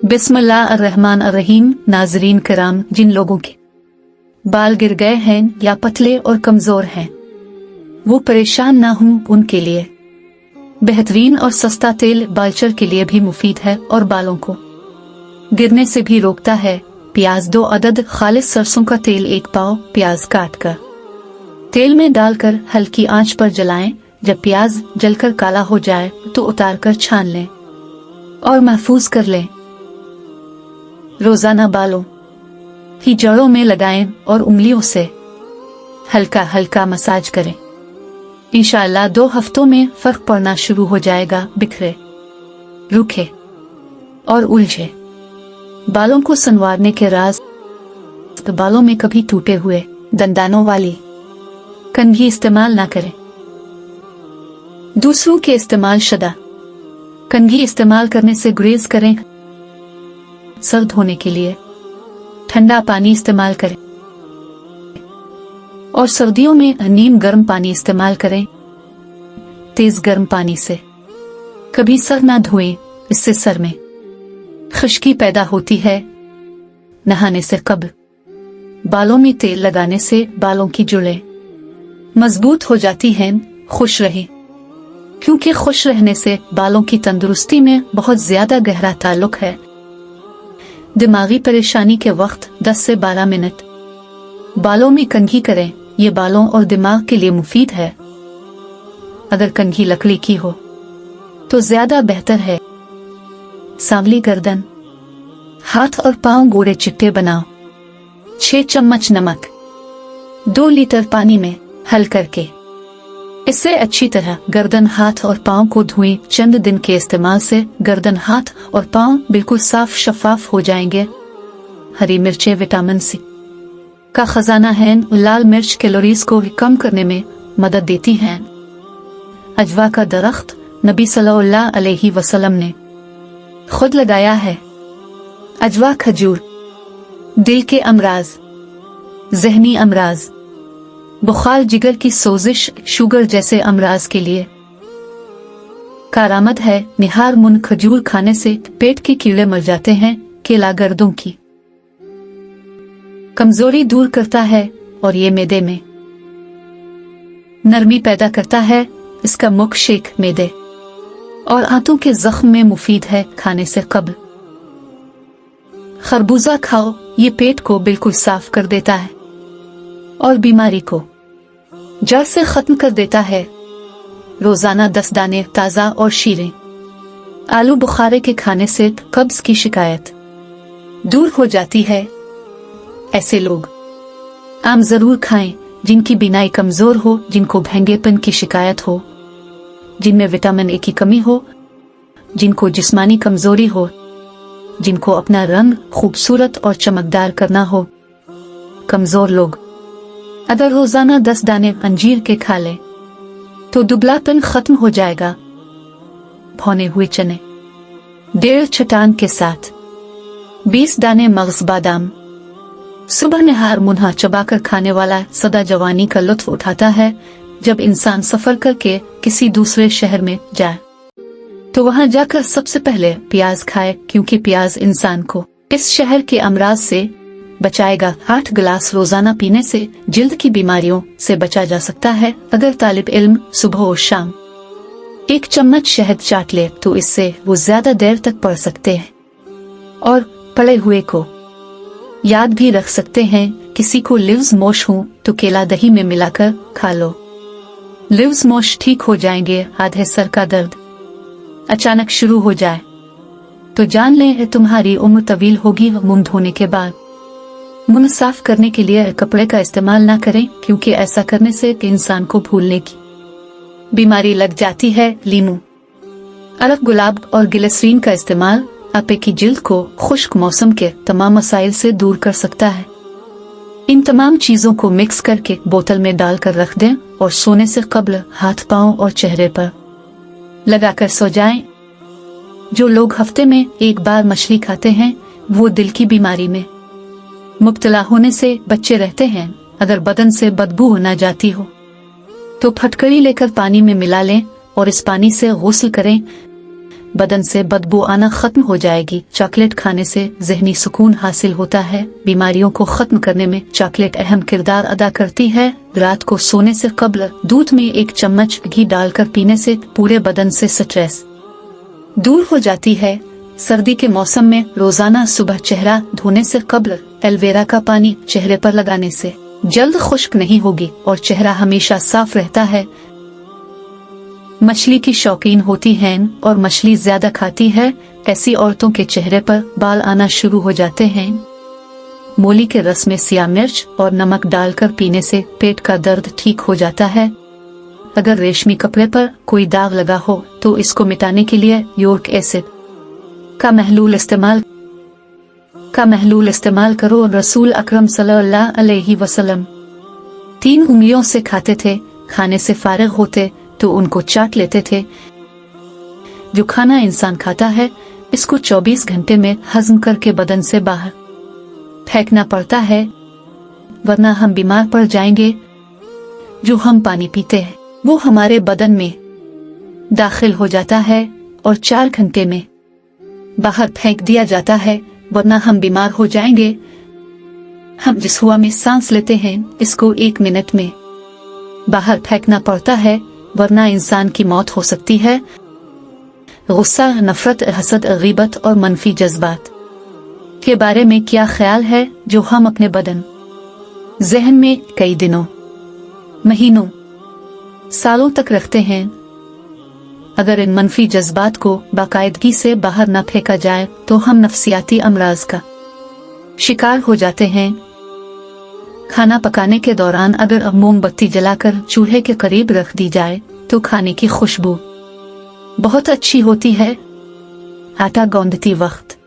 बिस्मिल्लाहिर्रहमानिर्रहीम। नाजरीन किराम, जिन लोगों के बाल गिर गए हैं या पतले और कमजोर हैं वो परेशान ना हों, उनके लिए बेहतरीन और सस्ता तेल बालचर के लिए भी मुफीद है और बालों को गिरने से भी रोकता है। प्याज 2 अदद, खालिस सरसों का तेल 1 पाव, प्याज काट कर तेल में डालकर हल्की आंच पर जलाएं। जब प्याज जलकर काला हो जाए तो उतारकर छान लें और महफूज कर लें। रोजाना बालों की जड़ों में लगाएं और उंगलियों से हल्का हल्का मसाज करें। इंशाअल्लाह 2 हफ्तों में फर्क पड़ना शुरू हो जाएगा। बिखरे, रूखे और उलझे बालों को संवारने के राज। तो बालों में कभी टूटे हुए दंदानों वाली कंघी इस्तेमाल ना करें। दूसरों के इस्तेमाल शुदा कंघी इस्तेमाल करने से गुरेज करें। सर धोने के लिए ठंडा पानी इस्तेमाल करें और सर्दियों में नीम गर्म पानी इस्तेमाल करें। तेज गर्म पानी से कभी सर ना धोएं, इससे सर में खुश्की पैदा होती है। नहाने से कब्ल बालों में तेल लगाने से बालों की जड़ें मजबूत हो जाती हैं। खुश रहें, क्योंकि खुश रहने से बालों की तंदुरुस्ती में बहुत ज्यादा गहरा ताल्लुक है। दिमागी परेशानी के वक्त 10 से 12 मिनट बालों में कंघी करें। ये बालों और दिमाग के लिए मुफीद है। अगर कंघी लकड़ी की हो तो ज्यादा बेहतर है। सांवली गर्दन, हाथ और पांव गोरे चिट्टे बनाओ। 6 चम्मच नमक 2 लीटर पानी में हल करके इससे अच्छी तरह गर्दन, हाथ और पांव को धोएं। चंद दिन के इस्तेमाल से गर्दन, हाथ और पांव बिल्कुल साफ शफाफ हो जाएंगे। हरी मिर्चें विटामिन सी का खजाना है। लाल मिर्च कैलोरीज को कम करने में मदद देती हैं। अजवा का दरख्त नबी सल्लल्लाहु अलैहि वसल्लम ने खुद लगाया है। अजवा खजूर दिल के अमराज, जहनी अमराज, बुखार, जिगर की सोजिश, शुगर जैसे अमराज के लिए कारआमद है। निहार मुन खजूर खाने से पेट के कीड़े मर जाते हैं। केला गर्दों की कमजोरी दूर करता है और ये मैदे में नरमी पैदा करता है। इसका मुख शेक मैदे और आंतों के जख्म में मुफीद है। खाने से कब्ल खरबूजा खाओ, ये पेट को बिल्कुल साफ कर देता है और बीमारी को जड़ से खत्म कर देता है। रोजाना 10 दाने ताजा और शीरें आलू बुखारे के खाने से कब्ज की शिकायत दूर हो जाती है। ऐसे लोग आम जरूर खाएं जिनकी बीनाई कमजोर हो, जिनको भैंगेपन की शिकायत हो, जिनमें विटामिन ए की कमी हो, जिनको जिस्मानी कमजोरी हो, जिनको अपना रंग खूबसूरत और चमकदार करना हो। कमजोर लोग अगर रोजाना 10 दाने अंजीर के खा लें तो दुबलापन खत्म हो जाएगा। भुने हुए चने 1.5 चट्टान के साथ 20 दाने मगज बादाम सुबह निहार मुन्हा चबाकर खाने वाला सदा जवानी का लुत्फ उठाता है। जब इंसान सफर करके किसी दूसरे शहर में जाए तो वहां जाकर सबसे पहले प्याज खाए, क्योंकि प्याज इंसान को इस शहर के अमराज से बचाएगा। 8 गिलास रोजाना पीने से जिल्द की बीमारियों से बचा जा सकता है। अगर तालिब इल्म सुबह और शाम 1 चम्मच शहद चाट ले तो इससे वो ज्यादा देर तक पढ़ सकते हैं और पढ़े हुए को याद भी रख सकते हैं। किसी को लिव्स मोश हो तो केला दही में मिलाकर खा लो, लिव्स मोश ठीक हो जाएंगे। आधे सर का दर्द अचानक शुरू हो जाए तो जान ले तुम्हारी उम्र तवील होगी। मुंह धोने के बाद मुंह साफ करने के लिए कपड़े का इस्तेमाल ना करें, क्योंकि ऐसा करने से इंसान को भूलने की बीमारी लग जाती है। लीमू, अरक, गुलाब और ग्लिसरीन का इस्तेमाल आपे की जिल्द को खुश्क मौसम के तमाम मसाइल से दूर कर सकता है। इन तमाम चीजों को मिक्स करके बोतल में डालकर रख दें और सोने से कब्ल हाथ, पांव और चेहरे पर लगाकर सो जाएं। जो लोग हफ्ते में 1 बार मछली खाते हैं वो दिल की बीमारी में मुब्तला होने से बचे रहते हैं। अगर बदन से बदबू न जाती हो तो फटकड़ी लेकर पानी में मिला लें और इस पानी से गुस्ल करें। बदन से बदबू आना खत्म हो जाएगी। चॉकलेट खाने से जहनी सुकून हासिल होता है। बीमारियों को खत्म करने में चॉकलेट अहम किरदार अदा करती है। रात को सोने से कब्ल दूध में 1 चम्मच घी डालकर पीने से पूरे बदन से स्ट्रेस दूर हो जाती है। सर्दी के मौसम में रोजाना सुबह चेहरा धोने से कब्ल एलोवेरा का पानी चेहरे पर लगाने से जल्द खुश्क नहीं होगी और चेहरा हमेशा साफ रहता है। मछली की शौकीन होती हैं और मछली ज्यादा खाती है, ऐसी औरतों के चेहरे पर बाल आना शुरू हो जाते हैं। मूली के रस में सिया मिर्च और नमक डालकर पीने से पेट का दर्द ठीक हो जाता है। अगर रेशमी कपड़े पर कोई दाग लगा हो तो इसको मिटाने के लिए यूरिक एसिड का महलूल इस्तेमाल करो। रसूल अकरम सल्लल्लाहु अलैहि वसल्लम 3 उंगलियों से खाते थे, खाने से फारिग होते तो उनको चाट लेते थे। जो खाना इंसान खाता है इसको 24 घंटे में हजम करके बदन से बाहर फेंकना पड़ता है, वरना हम बीमार पड़ जाएंगे। जो हम पानी पीते हैं वो हमारे बदन में दाखिल हो जाता है और 4 घंटे में बाहर फेंक दिया जाता है, वरना हम बीमार हो जाएंगे। हम जिस हवा में सांस लेते हैं इसको 1 मिनट में बाहर फेंकना पड़ता है, वरना इंसान की मौत हो सकती है। गुस्सा, नफरत, हसद, गीबत और मनफी जज्बात के बारे में क्या ख्याल है जो हम अपने बदन जहन में कई दिनों, महीनों, सालों तक रखते हैं? अगर इन मनफी जज्बात को बाकायदगी से बाहर न फेंका जाए तो हम नफसियाती अमराज का शिकार हो जाते हैं। खाना पकाने के दौरान अगर मोमबत्ती जलाकर चूल्हे के करीब रख दी जाए तो खाने की खुशबू बहुत अच्छी होती है। आटा गूंदती वक्त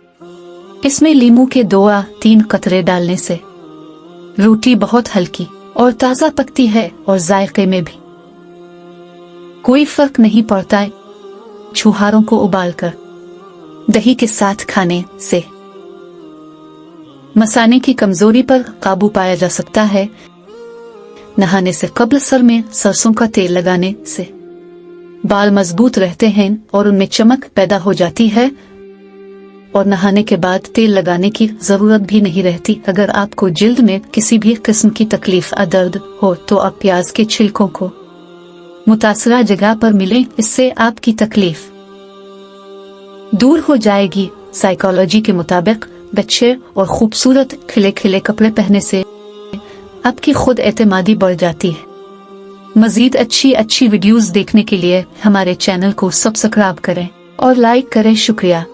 इसमें लीमू के 2-3 कतरे डालने से रोटी बहुत हल्की और ताज़ा पकती है और जायके में भी कोई फर्क नहीं पड़ता है। छुहारों को उबालकर दही के साथ खाने से मसाने की कमजोरी पर काबू पाया जा सकता है। नहाने से कब्ल सर में सरसों का तेल लगाने से बाल मजबूत रहते हैं और उनमें चमक पैदा हो जाती है, और नहाने के बाद तेल लगाने की जरूरत भी नहीं रहती। अगर आपको जिल्द में किसी भी किस्म की तकलीफ या दर्द हो तो आप प्याज के छिलकों को मुतासरा जगह पर मिले, इससे आपकी तकलीफ दूर हो जाएगी। साइकोलॉजी के मुताबिक अच्छे और खूबसूरत खिले खिले कपड़े पहनने से आपकी खुद एतमादी बढ़ जाती है। मजीद अच्छी वीडियोस देखने के लिए हमारे चैनल को सब्सक्राइब करें और लाइक करें। शुक्रिया।